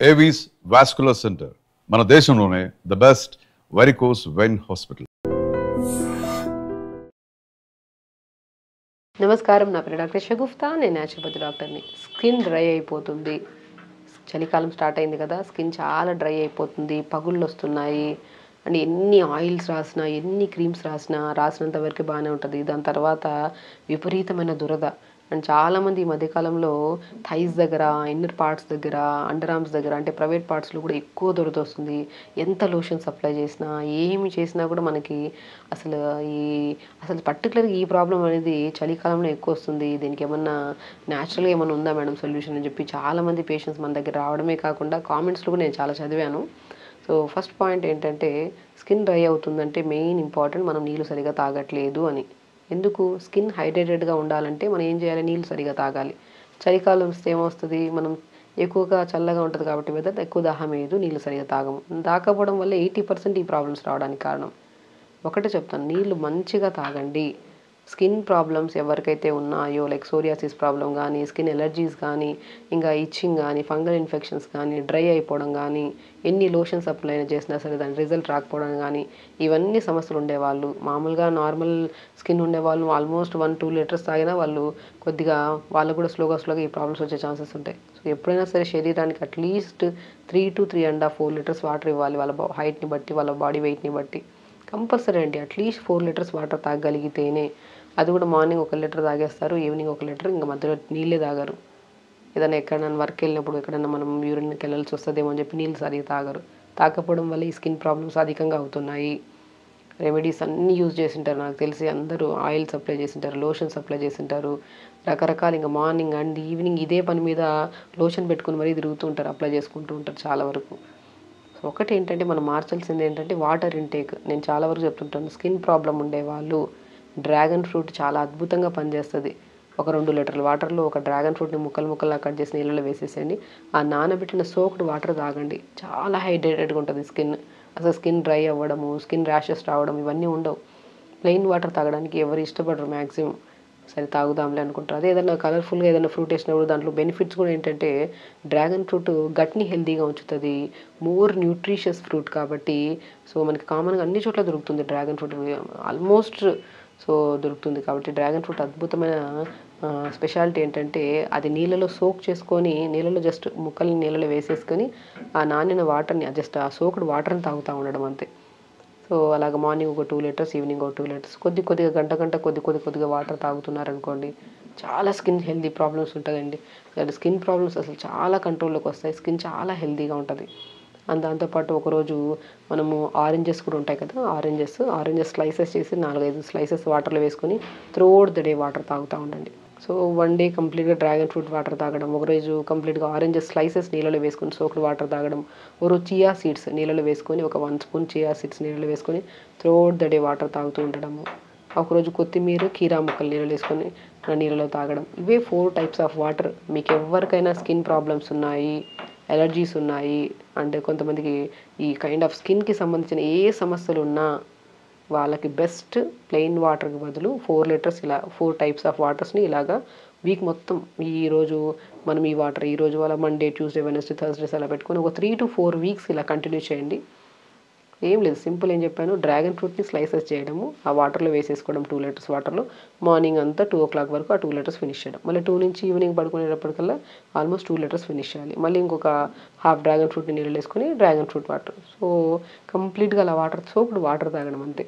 Avis vascular centre మన దేశంలోనే the best varicose vein hospital. నమస్కారం, నా పేరు డాక్టర్ షగుఫ్తా. నేను న్యాచురోపతి డాక్టర్ని. స్కిన్ డ్రై అయిపోతుంది, చలికాలం స్టార్ట్ అయింది కదా, స్కిన్ చాలా డ్రై అయిపోతుంది, పగుళ్ళు వస్తున్నాయి అండ్ ఎన్ని ఆయిల్స్ రాసినా ఎన్ని క్రీమ్స్ రాసినంత వరకు బాగానే ఉంటుంది. దాని తర్వాత విపరీతమైన దురద అండ్ చాలామంది ఈ మధ్యకాలంలో థైస్ దగ్గర, ఇన్నర్ పార్ట్స్ దగ్గర, అండర్ ఆర్మ్స్ దగ్గర, అంటే ప్రైవేట్ పార్ట్స్లో కూడా ఎక్కువ దురద వస్తుంది. ఎంత లోషన్స్ అప్లై చేసినా ఏమి చేసినా కూడా మనకి అసలు అసలు పర్టికులర్గా ఈ ప్రాబ్లం అనేది చలికాలంలో ఎక్కువ వస్తుంది. దీనికి ఏమన్నా న్యాచురల్గా ఏమైనా ఉందా మేడం సొల్యూషన్ అని చెప్పి చాలామంది పేషెంట్స్ మన దగ్గర రావడమే కాకుండా కామెంట్స్లో కూడా నేను చాలా చదివాను. సో ఫస్ట్ పాయింట్ ఏంటంటే, స్కిన్ డ్రై అవుతుందంటే మెయిన్ ఇంపార్టెంట్ మనం నీళ్ళు సరిగా తాగట్లేదు అని. ఎందుకు? స్కిన్ హైడ్రేటెడ్గా ఉండాలంటే మనం ఏం చేయాలి? నీళ్ళు సరిగా తాగాలి. చలికాలం వస్తే ఏమొస్తుంది, మనం ఎక్కువగా చల్లగా ఉంటుంది కాబట్టి వెదర్ ఎక్కువ దాహం వేయదు, నీళ్ళు సరిగా తాగము. తాగకపోవడం వల్ల 80% ఈ ప్రాబ్లమ్స్ రావడానికి కారణం. ఒకటే చెప్తాను, నీళ్ళు మంచిగా తాగండి. స్కిన్ ప్రాబ్లమ్స్ ఎవరికైతే ఉన్నాయో, లైక్ సోరియాసిస్ ప్రాబ్లం కానీ, స్కిన్ ఎలర్జీస్ కానీ, ఇంకా ఇచ్చింగ్ కానీ, ఫంగల్ ఇన్ఫెక్షన్స్ కానీ, డ్రై అయిపోవడం కానీ, ఎన్ని లోషన్స్ అప్లై చేసినా సరే దాని రిజల్ట్ రాకపోవడం కానీ, ఇవన్నీ సమస్యలు ఉండేవాళ్ళు, మామూలుగా నార్మల్ స్కిన్ ఉండేవాళ్ళు ఆల్మోస్ట్ 1-2 లీటర్స్ తాగినా వాళ్ళు కొద్దిగా వాళ్ళకు కూడా స్లోగా ఈ ప్రాబ్లమ్స్ వచ్చే ఛాన్సెస్ ఉంటాయి. సో ఎప్పుడైనా సరే శరీరానికి అట్లీస్ట్ 3 to 3.5-4 లీటర్స్ వాటర్ ఇవ్వాలి, వాళ్ళ హైట్ని బట్టి, వాళ్ళ బాడీ వెయిట్ని బట్టి. కంపల్సరీ అండి, అట్లీస్ట్ 4 లీటర్స్ వాటర్ తాగగలిగితేనే. అది కూడా మార్నింగ్ 1 లీటర్ తాగేస్తారు, ఈవినింగ్ 1 లీటర్, ఇంకా మధ్యలో నీళ్ళే తాగరు. ఏదైనా ఎక్కడైనా వర్క్ వెళ్ళినప్పుడు ఎక్కడైనా మనం యూరిన్కి వెళ్ళాల్సి వస్తుందేమో అని చెప్పి నీళ్ళు సరిగా తాగరు. తాగకపోవడం వల్ల ఈ స్కిన్ ప్రాబ్లమ్స్ అధికంగా అవుతున్నాయి. రెమెడీస్ అన్నీ యూజ్ చేసింటారు, నాకు తెలిసి అందరూ ఆయిల్స్ అప్లై చేసింటారు, లోషన్స్ అప్లై చేసింటారు, రకరకాల ఇంకా మార్నింగ్ అండ్ ఈవినింగ్ ఇదే పని మీద లోషన్ పెట్టుకుని మరీ తిరుగుతూ ఉంటారు, అప్లై చేసుకుంటూ ఉంటారు చాలా వరకు. సో ఒకటి ఏంటంటే మనం మార్చాల్సింది ఏంటంటే వాటర్ ఇంటేక్. నేను చాలా వరకు చెప్తుంటాను, స్కిన్ ప్రాబ్లం ఉండేవాళ్ళు డ్రాగన్ ఫ్రూట్ చాలా అద్భుతంగా పనిచేస్తుంది. ఒక 2 లీటర్ల వాటర్లో ఒక డ్రాగన్ ఫ్రూట్ని ముక్కలుగా కట్ చేసి నీళ్ళలో వేసేసేయండి. ఆ నానబెట్టిన సోక్డ్ వాటర్ తాగండి, చాలా హైడ్రేటెడ్గా ఉంటుంది స్కిన్. అసలు స్కిన్ డ్రై అవ్వడము, స్కిన్ ర్యాషెస్ రావడం ఇవన్నీ ఉండవు. ప్లెయిన్ వాటర్ తాగడానికి ఎవరు ఇష్టపడరు మ్యాక్సిమం. సరే తాగుదాంలే అనుకుంటారు. అదే ఏదైనా కలర్ఫుల్గా ఏదైనా ఫ్రూట్ వేసినప్పుడు దాంట్లో బెనిఫిట్స్ కూడా ఏంటంటే, డ్రాగన్ ఫ్రూట్ గట్ని హెల్తీగా ఉంచుతుంది, మోర్ న్యూట్రిషియస్ ఫ్రూట్ కాబట్టి. సో మనకి కామన్గా అన్ని చోట్ల దొరుకుతుంది డ్రాగన్ ఫ్రూట్, ఆల్మోస్ట్ సో దొరుకుతుంది కాబట్టి. డ్రాగన్ ఫ్రూట్ అద్భుతమైన స్పెషాలిటీ ఏంటంటే, అది నీళ్ళలో సోక్ చేసుకొని, నీళ్ళలో జస్ట్ ముక్కల్ని నీళ్ళలో వేసేసుకొని ఆ నానిన వాటర్ని జస్ట్ ఆ సోక్డ్ వాటర్ని తాగుతూ ఉండడం అంతే. సో అలాగ మార్నింగ్ ఒక 2 లీటర్స్, ఈవినింగ్ ఒక 2 లీటర్స్, కొద్దిగా గంట కొద్దిగా వాటర్ తాగుతున్నారనుకోండి, చాలా స్కిన్ హెల్తీ ప్రాబ్లమ్స్ ఉంటుందండి. స్కిన్ ప్రాబ్లమ్స్ అసలు చాలా కంట్రోల్లోకి వస్తాయి, స్కిన్ చాలా హెల్తీగా ఉంటుంది. అండ్ దాంతోపాటు ఒకరోజు మనము ఆరెంజెస్ కూడా ఉంటాయి కదా, ఆరెంజెస్ స్లైసెస్ చేసి 4-5 స్లైసెస్ వాటర్లో వేసుకొని త్రూఅవుట్ ద డే వాటర్ తాగుతూ ఉండండి. సో 1 డే కంప్లీట్గా డ్రాగన్ ఫ్రూట్ వాటర్ తాగడం, ఒకరోజు కంప్లీట్గా ఆరెంజెస్ స్లైసెస్ నీళ్ళలో వేసుకొని సోక్డ్ వాటర్ తాగడం, ఒకరోజు చియా సీడ్స్ నీళ్ళలో వేసుకొని ఒక 1 స్పూన్ చియా సీడ్స్ నీళ్ళలో వేసుకొని త్రూఅవుట్ ద డే వాటర్ తాగుతూ ఉండడము. ఒకరోజు కొత్తిమీర, కీరా ముక్కలు నీళ్ళలో వేసుకొని నీళ్ళలో తాగడం. ఇవే 4 టైప్స్ ఆఫ్ వాటర్. మీకు ఎవరికైనా స్కిన్ ప్రాబ్లమ్స్ ఉన్నాయి, ఎలర్జీస్ ఉన్నాయి, అంటే కొంతమందికి ఈ కైండ్ ఆఫ్ స్కిన్కి సంబంధించిన ఏ సమస్యలు ఉన్నా వాళ్ళకి బెస్ట్ ప్లెయిన్ వాటర్కి బదులు 4 లీటర్స్ ఇలా 4 టైప్స్ ఆఫ్ వాటర్స్ని ఇలాగా వీక్ మొత్తం, ఈరోజు మనం ఈ వాటర్ ఈరోజు వాళ్ళ మండే, ట్యూస్డే, వెనస్డే, థర్స్డేస్ అలా పెట్టుకొని ఒక 3 to 4 వీక్స్ ఇలా కంటిన్యూ చేయండి. ఏం లేదు, సింపుల్. ఏం చెప్పాను, డ్రాగన్ ఫ్రూట్ని స్లైసెస్ చేయడము, ఆ వాటర్లో వేసేసుకోవడం 2 లీటర్స్ వాటర్లో, మార్నింగ్ అంతా 2 o'clock వరకు ఆ 2 లీటర్స్ ఫినిష్ చేయడం. మళ్ళీ 2 నుంచి ఈవినింగ్ పడుకునేటప్పటికల్లా ఆల్మోస్ట్ 2 లీటర్స్ ఫినిష్ చేయాలి. మళ్ళీ ఇంకొక హాఫ్ డ్రాగన్ ఫ్రూట్ని నీళ్ళు వేసుకొని డ్రాగన్ ఫ్రూట్ వాటర్. సో కంప్లీట్గా అలా సోప్డ్ వాటర్ తాగడం అంతే.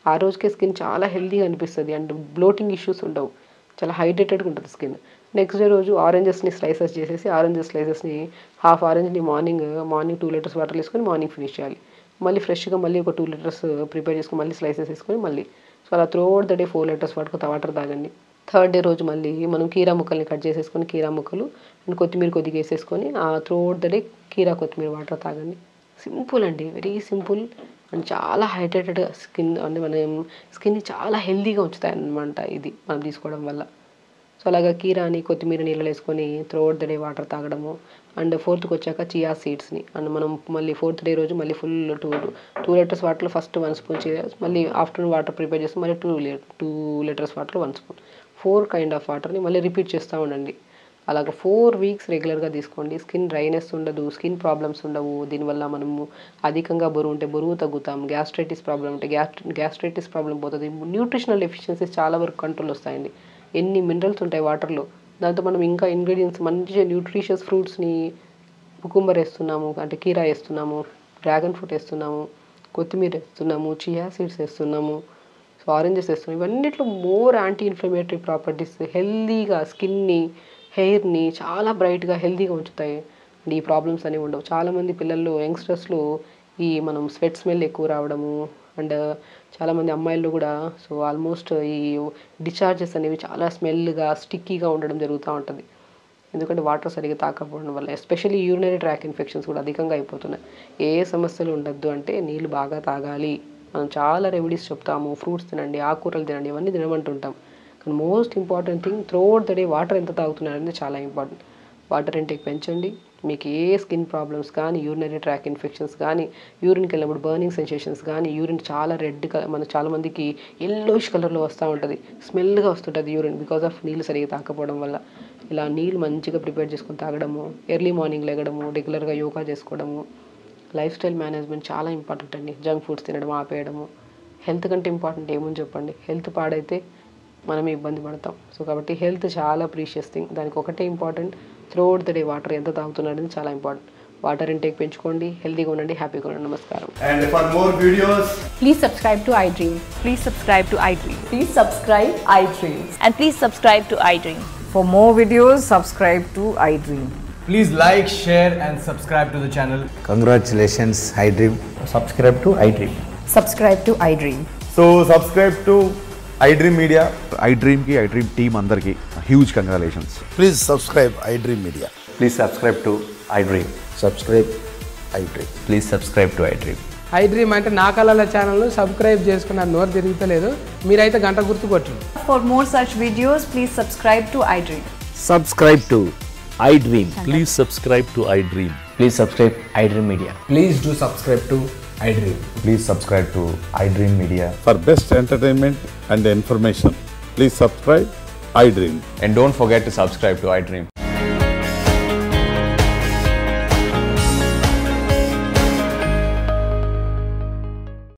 ఆ రోజుకే స్కిన్ చాలా హెల్తీగా అనిపిస్తుంది అండ్ బ్లోటింగ్ ఇష్యూస్ ఉండవు, చాలా హైడ్రేటెడ్గా ఉంటుంది స్కిన్. నెక్స్ట్ డే రోజు ఆరెంజెస్ని స్లైసెస్ చేసేసి స్లైసెస్ని హాఫ్ ఆరెంజ్ని మార్నింగ్ 2 లీటర్స్ వాటర్ వేసుకొని మార్నింగ్ ఫినిష్ చేయాలి. మళ్ళీ ఫ్రెష్గా మళ్ళీ ఒక 2 లీటర్స్ ప్రిపేర్ చేసుకొని మళ్ళీ స్లైసెస్ వేసుకొని మళ్ళీ, సో అలా throughout the day 4 litres water తాగండి. థర్డ్ డే రోజు మళ్ళీ మనం కీరా ముక్కల్ని కట్ చేసేసుకొని కీరా ముక్కలు అండ్ కొత్తిమీర కొద్దిగా వేసేసుకొని ఆ త్రూఅవుట్ ద డే కీరా కొత్తిమీర వాటర్ తాగండి. సింపుల్ అండి, వెరీ సింపుల్ అండ్ చాలా హైడ్రేటెడ్గా స్కిన్, అంటే మనం స్కిన్ని చాలా హెల్తీగా ఉంచుతాయి అన్నమాట ఇది మనం తీసుకోవడం వల్ల. సో అలాగా కీరాని కొత్తిమీర నీళ్ళు వేసుకొని త్రూఅవుట్ ద డే వాటర్ తాగడము. అండ్ 4th వచ్చాక చియా సీడ్స్ని అండ్ మనం మళ్ళీ 4th డే రోజు మళ్ళీ ఫుల్ 2 లీటర్స్ వాటర్లో ఫస్ట్ 1 స్పూన్ చియా, మళ్ళీ ఆఫ్టర్నూన్ వాటర్ ప్రిపేర్ చేసి మళ్ళీ 2 లీటర్స్ వాటర్లో 1 స్పూన్, 4 కైండ్ ఆఫ్ వాటర్ని మళ్ళీ రిపీట్ చేస్తూ ఉండండి. అలాగ 4 వీక్స్ రెగ్యులర్గా తీసుకోండి. స్కిన్ డ్రైనెస్ ఉండదు, స్కిన్ ప్రాబ్లమ్స్ ఉండవు. దీనివల్ల మనము అధికంగా బరువు ఉంటే బరువు తగ్గుతాం, గ్యాస్ట్రైటిస్ ప్రాబ్లం ఉంటే గ్యాస్ట్రైటిస్ ప్రాబ్లం పోతుంది, న్యూట్రిషనల్ డెఫిషియన్సీస్ చాలా వరకు కంట్రోల్ వస్తాయండి. ఎన్ని మినరల్స్ ఉంటాయి వాటర్లో. దాంతో మనం ఇంకా ఇంగ్రీడియంట్స్ మంచిగా న్యూట్రిషియస్ ఫ్రూట్స్ని కుకుంబర్ వేస్తున్నాము, అంటే కీరా వేస్తున్నాము, డ్రాగన్ ఫ్రూట్ వేస్తున్నాము, కొత్తిమీర వేస్తున్నాము, చియా సీడ్స్ వేస్తున్నాము, సో ఆరెంజెస్ వేస్తున్నాము. ఇవన్నిట్లో మోర్ యాంటీ ఇన్ఫ్లమేటరీ ప్రాపర్టీస్ హెల్దీగా స్కిన్ని, హెయిర్ని చాలా బ్రైట్గా హెల్దీగా ఉంచుతాయి. అండ్ ఈ ప్రాబ్లమ్స్ అనేవి ఉండవు. చాలామంది పిల్లల్లో యంగ్స్టర్స్లో ఈ మనం స్వెట్ స్మెల్ ఎక్కువ రావడము, అండ్ చాలామంది అమ్మాయిల్లో కూడా సో ఆల్మోస్ట్ ఈ డిశ్చార్జెస్ అనేవి చాలా స్మెల్గా స్టిక్కీగా ఉండడం జరుగుతూ ఉంటుంది. ఎందుకంటే వాటర్ సరిగ్గా తాకపోవడం వల్ల, ఎస్పెషల్లీ యూరినరీ ట్రాక్ ఇన్ఫెక్షన్స్ కూడా అధికంగా అయిపోతున్నాయి. ఏ సమస్యలు ఉండద్దు అంటే నీళ్ళు బాగా తాగాలి. మనం చాలా రెమెడీస్ చెప్తాము, ఫ్రూట్స్ తినండి, ఆకుకూరలు తినండి, ఇవన్నీ తినమంటుంటాం. కానీ most important thing throughout the day water ఎంత తాగుతున్నారు అనేది చాలా ఇంపార్టెంట్. వాటర్ ఇంటేక్ పెంచండి. మీకు ఏ స్కిన్ ప్రాబ్లమ్స్ కానీ, యూరినరీ ట్రాక్ ఇన్ఫెక్షన్స్ కానీ, యూరిన్కి వెళ్ళినప్పుడు బర్నింగ్ సెన్సేషన్స్ కానీ, యూరిన్ చాలా రెడ్ మన చాలామందికి ఎల్లోయిష్ కలర్లో వస్తూ ఉంటుంది, స్మెల్గా వస్తుంటుంది యూరిన్ బికాస్ ఆఫ్ నీళ్ళు సరిగ్గా తాకపోవడం వల్ల. ఇలా నీళ్ళు మంచిగా ప్రిపేర్ చేసుకొని తాగడము, ఎర్లీ మార్నింగ్ లెగడము, రెగ్యులర్గా యోగా చేసుకోవడము, లైఫ్ స్టైల్ మేనేజ్మెంట్ చాలా ఇంపార్టెంట్ అండి. జంక్ ఫుడ్స్ తినడం ఆపేయడము. హెల్త్ కంటే ఇంపార్టెంట్ ఏముంది చెప్పండి. హెల్త్ పాడైతే మనమే ఇబ్బంది పడతాం. సో కాబట్టి హెల్త్ చాలా ప్రీషియస్ థింగ్. దానికి ఒకటే important, throughout the day water ఎంత తాగుతున్నారు అనేది చాలా ఇంపార్టెంట్. వాటర్ ఇంటేక్ పెంచుకోండి, హెల్తీగా ఉండండి, హ్యాపీగా ఉండండి. నమస్కారం. And for more videos, Please subscribe to iDream. Please subscribe to iDream. Please subscribe iDream. And please subscribe to iDream. For more videos, subscribe to iDream. please like, share and subscribe to the channel. Congratulations, iDream. Subscribe to iDream. Subscribe to iDream. So subscribe to iDream Media. iDream ki iDream team andarki huge congratulations. Please subscribe iDream Media. Please subscribe to iDream. Subscribe iDream. Please subscribe to iDream. iDream అంటే నా కళల ఛానల్ను subscribe చేసుకున్న నోరు తిరుగుతలేదు, మీరైతే గంట గుర్తు కొట్టండి. For more such videos, please subscribe to iDream. Subscribe to iDream. Please subscribe to iDream. Please subscribe iDream Media. Please do subscribe to iDream. Please subscribe to iDream Media. For best entertainment and information, please subscribe iDream. And don't forget to subscribe to iDream.